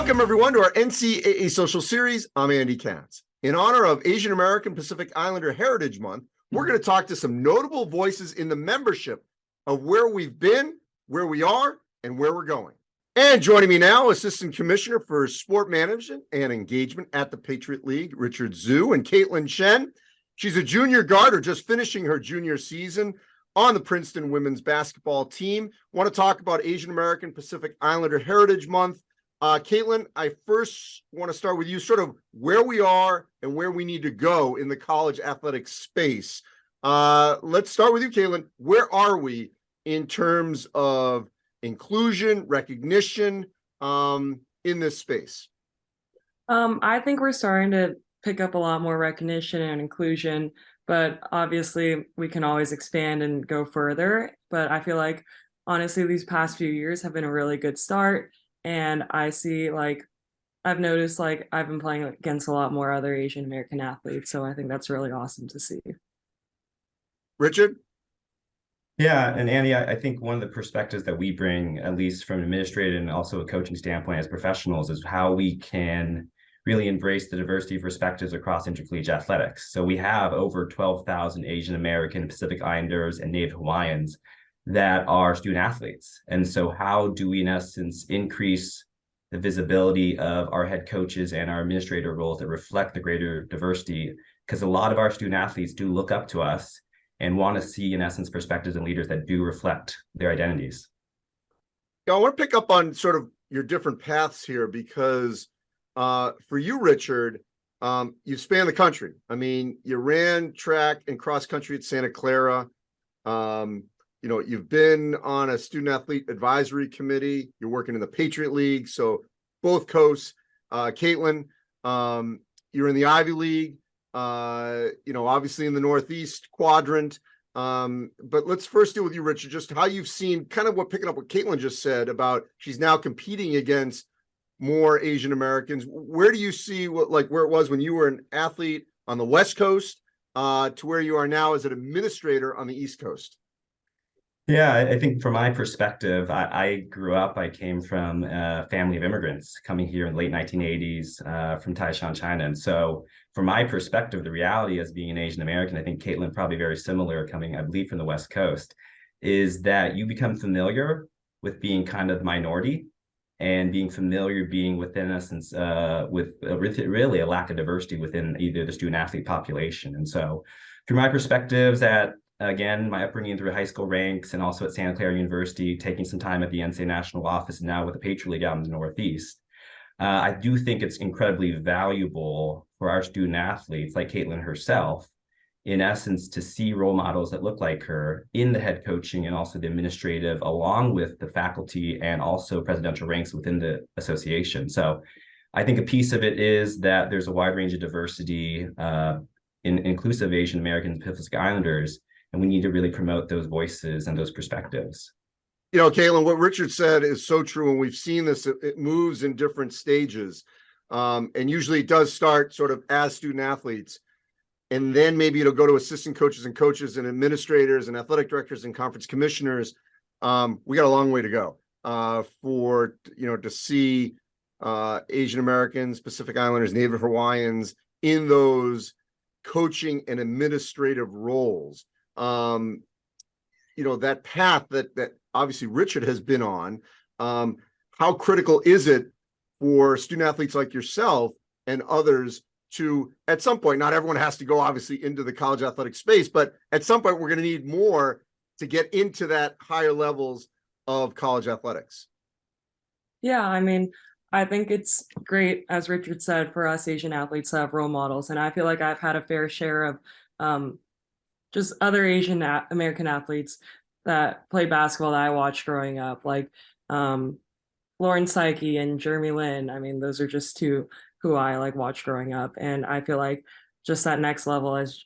Welcome, everyone, to our NCAA Social Series. I'm Andy Katz. In honor of Asian American Pacific Islander Heritage Month, we're going to talk to some notable voices in the membership of where we've been, where we are, and where we're going. And joining me now, Assistant Commissioner for Sport Management and Engagement at the Patriot League, Richard Zhu, and Kaitlyn Chen. She's a junior guard or just finishing her junior season on the Princeton women's basketball team. Want to talk about Asian American Pacific Islander Heritage Month. Kaitlyn, I first want to start with you, sort of where we are and where we need to go in the college athletics space. Let's start with you, Kaitlyn. Where are we in terms of inclusion, recognition in this space? I think we're starting to pick up a lot more recognition and inclusion, but obviously we can always expand and go further. But I feel like, honestly, these past few years have been a really good start. And I see, I've noticed, I've been playing against a lot more other Asian American athletes. So I think that's really awesome to see. Richard? Yeah, and Andy, I think one of the perspectives that we bring, at least from an administrative and also a coaching standpoint as professionals, is how we can really embrace the diversity of perspectives across intercollegiate athletics. So we have over 12,000 Asian American, Pacific Islanders, and Native Hawaiians that are student athletes. And so how do we, in essence, increase the visibility of our head coaches and our administrator roles that reflect the greater diversity? Because a lot of our student athletes do look up to us and want to see, in essence, perspectives and leaders that do reflect their identities. Yeah, I want to pick up on sort of your different paths here, because for you, Richard, you span the country. I mean, you ran track and cross country at Santa Clara. You've been on a student athlete advisory committee. You're working in the Patriot League, so both coasts. Kaitlyn, you're in the Ivy League. Obviously in the Northeast quadrant. But let's first deal with you, Richard, just how you've seen kind of picking up what Kaitlyn just said about she's now competing against more Asian Americans. Where do you see where it was when you were an athlete on the West Coast to where you are now as an administrator on the East Coast? Yeah, I think from my perspective, I came from a family of immigrants coming here in the late 1980s from Taishan, China. And so from my perspective, the reality as being an Asian American, I think Kaitlyn probably very similar coming, I believe, from the West Coast, is that you become familiar with being kind of the minority and being familiar being within essence with really a lack of diversity within either the student athlete population. And so from my perspectives again, my upbringing through high school ranks and also at Santa Clara University, taking some time at the NCAA national office and now with the Patriot League out in the Northeast, I do think it's incredibly valuable for our student athletes like Kaitlyn herself, in essence, to see role models that look like her in the head coaching and also the administrative, along with the faculty and also presidential ranks within the association. So I think a piece of it is that there's a wide range of diversity inclusive Asian Americans, Pacific Islanders, and we need to really promote those voices and those perspectives. Kaitlyn, what Richard said is so true, and we've seen this. It moves in different stages, and usually it does start sort of as student athletes, and then maybe it'll go to assistant coaches and coaches and administrators and athletic directors and conference commissioners. We got a long way to go to see Asian Americans, Pacific Islanders, Native Hawaiians in those coaching and administrative roles. That path that obviously Richard has been on, how critical is it for student athletes like yourself and others to, at some point, not everyone has to go obviously into the college athletic space, but at some point we're going to need more to get into that higher levels of college athletics? Yeah, I mean, I think it's great, as Richard said, for us Asian athletes to have role models. And I feel like I've had a fair share of just other Asian American athletes that play basketball that I watched growing up, like Lauren Psyche and Jeremy Lin. I mean, those are just two who I watched growing up. And I feel like just that next level, as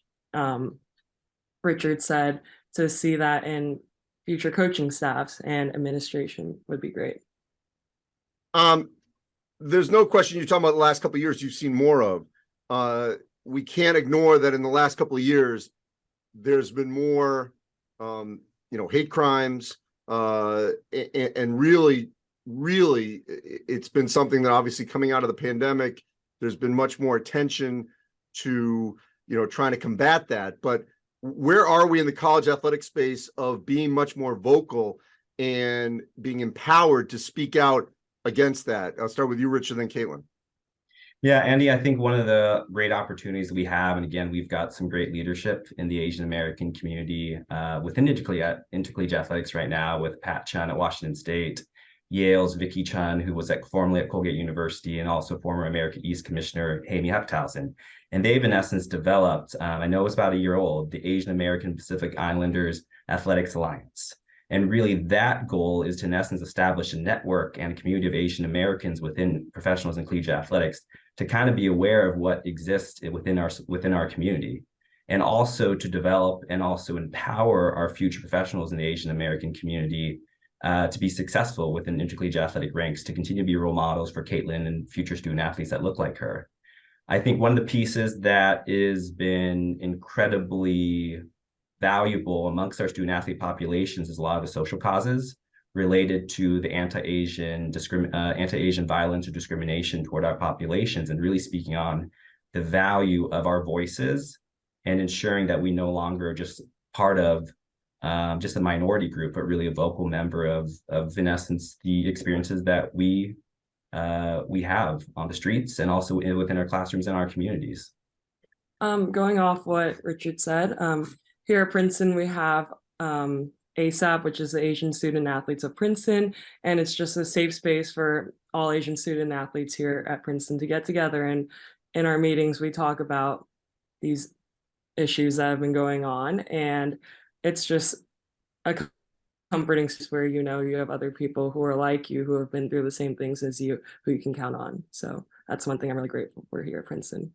Richard said, to see that in future coaching staffs and administration would be great. There's no question you're talking about the last couple of years you've seen more of. We can't ignore that in the last couple of years, there's been more, hate crimes and really really, it's been something that obviously coming out of the pandemic, there's been much more attention to, trying to combat that. But where are we in the college athletic space of being much more vocal and being empowered to speak out against that? I'll start with you, Richard, then Kaitlyn. Yeah, Andy, I think one of the great opportunities we have, and again, we've got some great leadership in the Asian American community within intercollegiate athletics right now, with Pat Chen at Washington State, Yale's Vicky Chen, who was formerly at Colgate University, and also former America East Commissioner Amy Hepthausen. And they've in essence developed, I know it's about a year old, the Asian American Pacific Islanders Athletics Alliance. And really that goal is to in essence establish a network and a community of Asian Americans within professionals and collegiate athletics to kind of be aware of what exists within our community, and also to develop and also empower our future professionals in the Asian American community to be successful within intercollegiate athletic ranks, to continue to be role models for Kaitlyn and future student athletes that look like her. I think one of the pieces that has been incredibly valuable amongst our student athlete populations is a lot of the social causes related to the anti-Asian violence or discrimination toward our populations, and really speaking on the value of our voices and ensuring that we no longer are just part of just a minority group, but really a vocal member of in essence, the experiences that we have on the streets and also within our classrooms and our communities. Going off what Richard said, here at Princeton, we have ASAP, which is the Asian Student Athletes of Princeton, and it's just a safe space for all Asian student athletes here at Princeton to get together. And in our meetings, we talk about these issues that have been going on, and it's just a comforting space where you have other people who are like you, who have been through the same things as you, who you can count on. So that's one thing I'm really grateful for here at Princeton.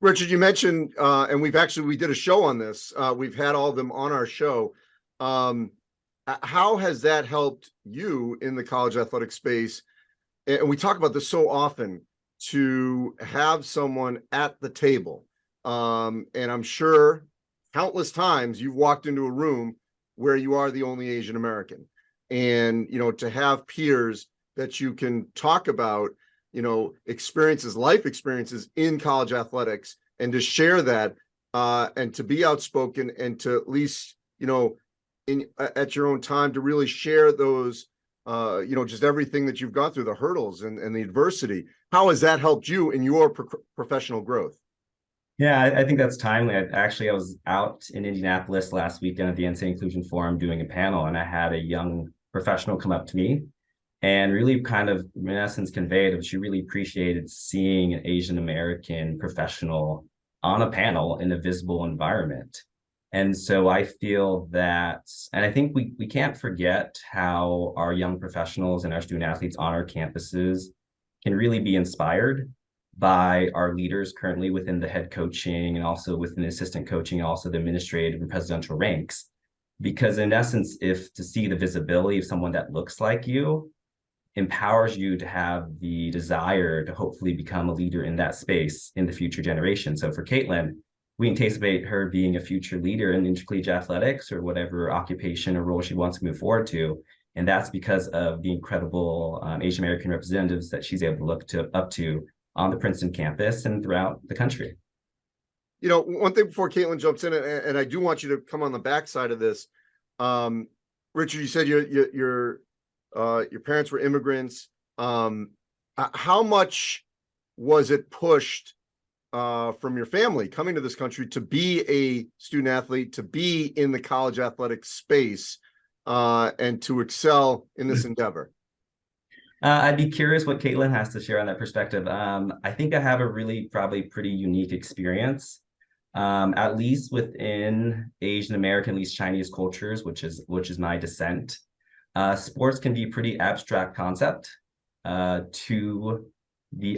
Richard, you mentioned, and we did a show on this. We've had all of them on our show. How has that helped you in the college athletic space? And we talk about this so often, to have someone at the table. And I'm sure countless times you've walked into a room where you are the only Asian American, and, to have peers that you can talk about, life experiences in college athletics, and to share that, and to be outspoken, and to at least, at your own time, to really share those, just everything that you've gone through, the hurdles and the adversity. How has that helped you in your professional growth? Yeah, I think that's timely. I was out in Indianapolis last weekend at the NCAA Inclusion Forum doing a panel, and I had a young professional come up to me and really kind of, in essence, conveyed that she really appreciated seeing an Asian American professional on a panel in a visible environment. And so I feel that, and I think we can't forget how our young professionals and our student athletes on our campuses can really be inspired by our leaders currently within the head coaching and also within the assistant coaching, and also the administrative and presidential ranks. Because in essence, if to see the visibility of someone that looks like you empowers you to have the desire to hopefully become a leader in that space in the future generation. So for Kaitlyn, we anticipate her being a future leader in intercollegiate athletics or whatever occupation or role she wants to move forward to. And that's because of the incredible Asian American representatives that she's able to look up to on the Princeton campus and throughout the country. One thing before Kaitlyn jumps in, and I do want you to come on the backside of this. Richard, you said your parents were immigrants. How much was it pushed from your family coming to this country to be a student athlete, to be in the college athletic space, and to excel in this endeavor? I'd be curious what Kaitlyn has to share on that perspective. I think I have a really probably pretty unique experience, at least within Asian American, at least Chinese cultures, which is my descent. Sports can be a pretty abstract concept to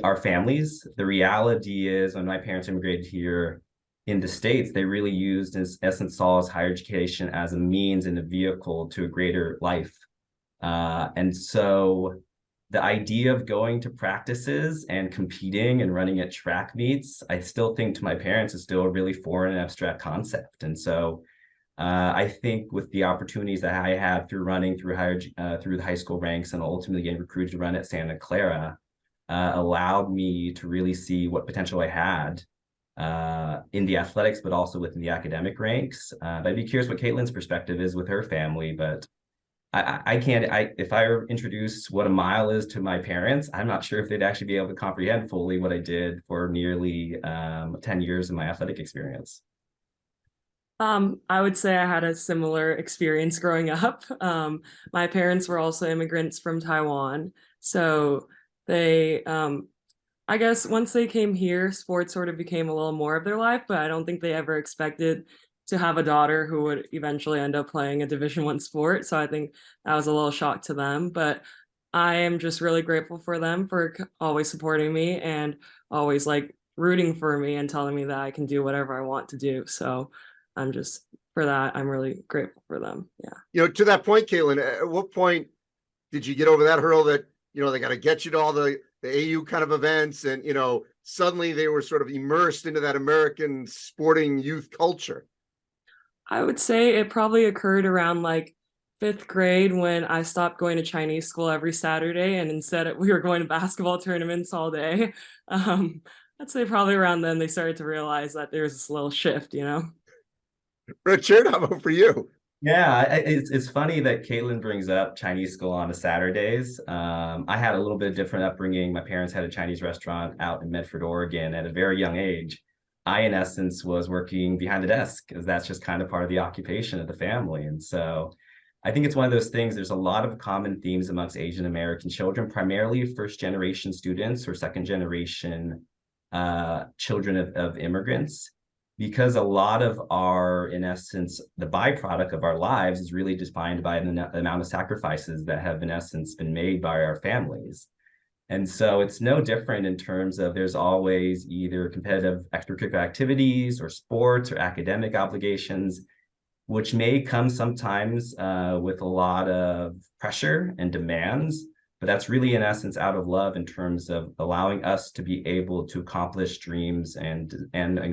our families. The reality is, when my parents immigrated here in the States, they really used, in essence, saw as higher education as a means and a vehicle to a greater life. And so the idea of going to practices and competing and running at track meets, I still think to my parents is still a really foreign and abstract concept. And so I think with the opportunities that I had through running through through the high school ranks and ultimately getting recruited to run at Santa Clara, allowed me to really see what potential I had in the athletics, but also within the academic ranks. But I'd be curious what Kaitlyn's perspective is with her family. But I can't, if I introduce what a mile is to my parents, I'm not sure if they'd actually be able to comprehend fully what I did for nearly 10 years in my athletic experience. I would say I had a similar experience growing up. My parents were also immigrants from Taiwan. So they, I guess once they came here, sports sort of became a little more of their life, but I don't think they ever expected to have a daughter who would eventually end up playing a Division I sport. So I think that was a little shock to them, but I am just really grateful for them for always supporting me and always like rooting for me and telling me that I can do whatever I want to do. So I'm just, for that, I'm really grateful for them. Yeah. To that point, Kaitlyn, at what point did you get over that hurdle that, they got to get you to all the AU kind of events and, suddenly they were sort of immersed into that American sporting youth culture? I would say it probably occurred around like 5th grade when I stopped going to Chinese school every Saturday and instead we were going to basketball tournaments all day. I'd say probably around then they started to realize that there was this little shift, Richard, how about for you? Yeah, it's funny that Kaitlyn brings up Chinese school on the Saturdays. I had a little bit different upbringing. My parents had a Chinese restaurant out in Medford, Oregon at a very young age. I, in essence, was working behind the desk because that's just kind of part of the occupation of the family. And so I think it's one of those things, there's a lot of common themes amongst Asian American children, primarily first generation students or second generation children of immigrants, because a lot of our, in essence, the byproduct of our lives is really defined by the amount of sacrifices that have, in essence, been made by our families. And so it's no different in terms of there's always either competitive extracurricular activities or sports or academic obligations, which may come sometimes with a lot of pressure and demands, but that's really in essence out of love in terms of allowing us to be able to accomplish dreams and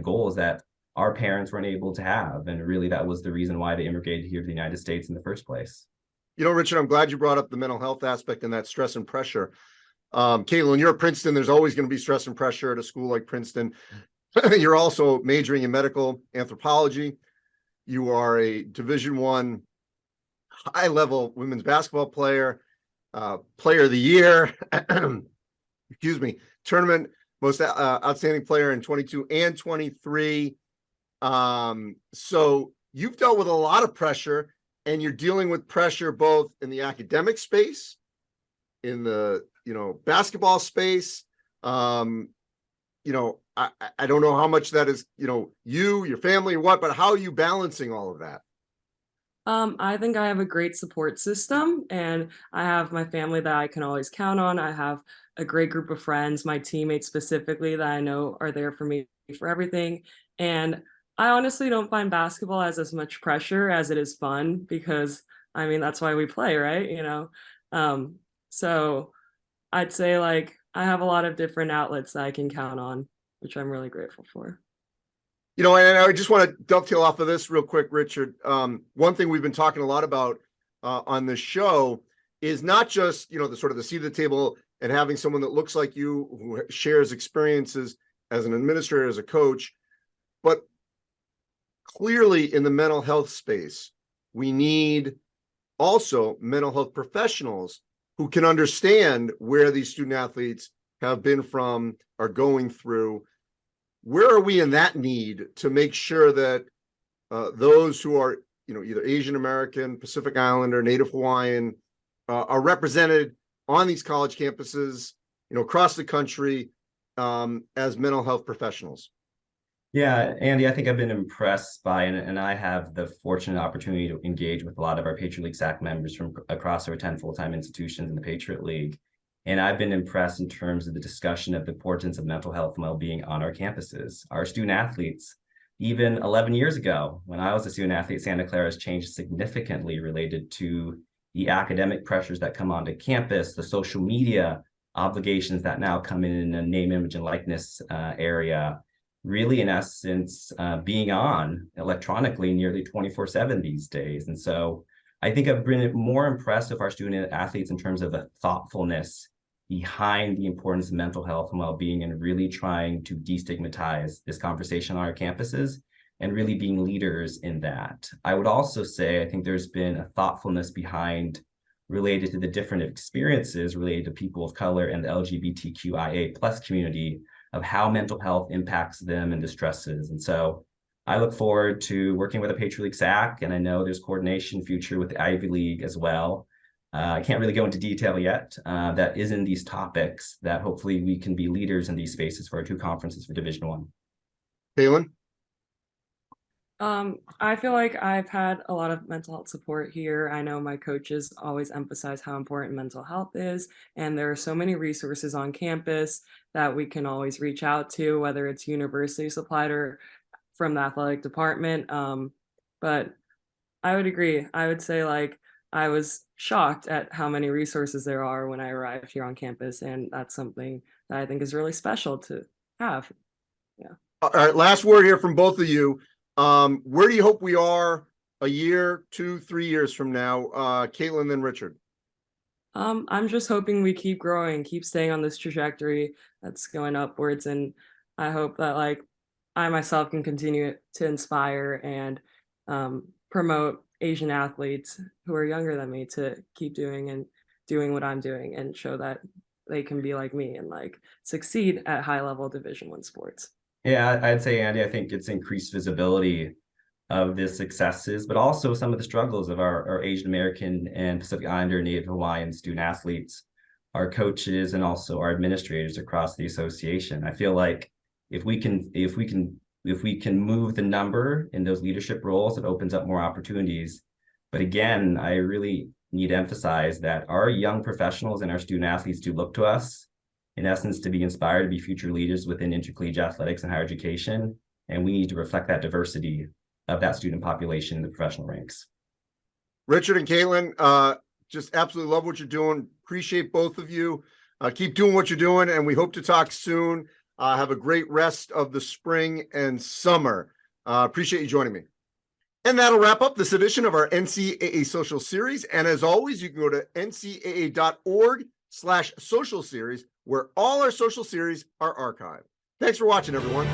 goals that our parents weren't able to have. And really that was the reason why they immigrated here to the United States in the first place. Richard, I'm glad you brought up the mental health aspect and that stress and pressure. Kaitlyn, you're at Princeton. There's always going to be stress and pressure at a school like Princeton. You're also majoring in medical anthropology. You are a Division I high-level women's basketball player, player of the year, excuse me, tournament most outstanding player in 22 and 23. So you've dealt with a lot of pressure, and you're dealing with pressure both in the academic space, in the basketball space. I don't know how much that is, your family, but how are you balancing all of that? I think I have a great support system and I have my family that I can always count on. I have a great group of friends, my teammates specifically, that I know are there for me for everything. And I honestly don't find basketball as much pressure as it is fun because, that's why we play, right? So I'd say like I have a lot of different outlets that I can count on, which I'm really grateful for. And I just want to dovetail off of this real quick, Richard. One thing we've been talking a lot about on this show is not just, the sort of the seat of the table and having someone that looks like you who shares experiences as an administrator, as a coach, but clearly in the mental health space, we need also mental health professionals who can understand where these student athletes have been from, are going through. Where are we in that need to make sure that those who are, either Asian American, Pacific Islander, Native Hawaiian, are represented on these college campuses, across the country as mental health professionals? Yeah, Andy, I think I've been impressed by, and I have the fortunate opportunity to engage with a lot of our Patriot League SAC members from across our 10 full-time institutions in the Patriot League. And I've been impressed in terms of the discussion of the importance of mental health and well-being on our campuses. Our student athletes, even 11 years ago, when I was a student athlete, Santa Clara has changed significantly related to the academic pressures that come onto campus, the social media obligations that now come in a name, image, and likeness area. really, in essence, being on electronically nearly 24/7 these days. And so I think I've been more impressed with our student athletes in terms of the thoughtfulness behind the importance of mental health and well-being, and really trying to destigmatize this conversation on our campuses and really being leaders in that. I would also say I think there's been a thoughtfulness behind related to the different experiences related to people of color and the LGBTQIA plus community of how mental health impacts them and distresses. And so I look forward to working with a Patriot League SAC, and I know there's coordination future with the Ivy League as well. I can't really go into detail yet. That is in these topics that hopefully we can be leaders in these spaces for our 2 conferences for Division I. Kaitlyn? I feel like I've had a lot of mental health support here. I know my coaches always emphasize how important mental health is, and there are so many resources on campus that we can always reach out to, whether it's university supplied or from the athletic department. But I would agree. I would say like I was shocked at how many resources there are when I arrived here on campus, and that's something that I think is really special to have. Yeah. All right, last word here from both of you. Where do you hope we are a year, 2, 3 years from now? Kaitlyn, then Richard. I'm just hoping we keep growing, keep staying on this trajectory that's going upwards, and I hope that like I myself can continue to inspire and promote Asian athletes who are younger than me to keep doing what I'm doing, and show that they can be like me and like succeed at high level Division I sports. Yeah, I'd say, Andy, I think it's increased visibility of the successes, but also some of the struggles of our Asian American and Pacific Islander, Native Hawaiian student athletes, our coaches, and also our administrators across the association. I feel like if we can move the number in those leadership roles, it opens up more opportunities. But again, I really need to emphasize that our young professionals and our student athletes do look to us, in essence, to be inspired to be future leaders within intercollegiate athletics and higher education. And we need to reflect that diversity of that student population in the professional ranks. Richard and Kaitlyn, just absolutely love what you're doing. Appreciate both of you. Keep doing what you're doing, and we hope to talk soon. Have a great rest of the spring and summer. Appreciate you joining me. And that'll wrap up this edition of our NCAA Social Series. And as always, you can go to ncaa.org/social series, where all our social series are archived. Thanks for watching, everyone.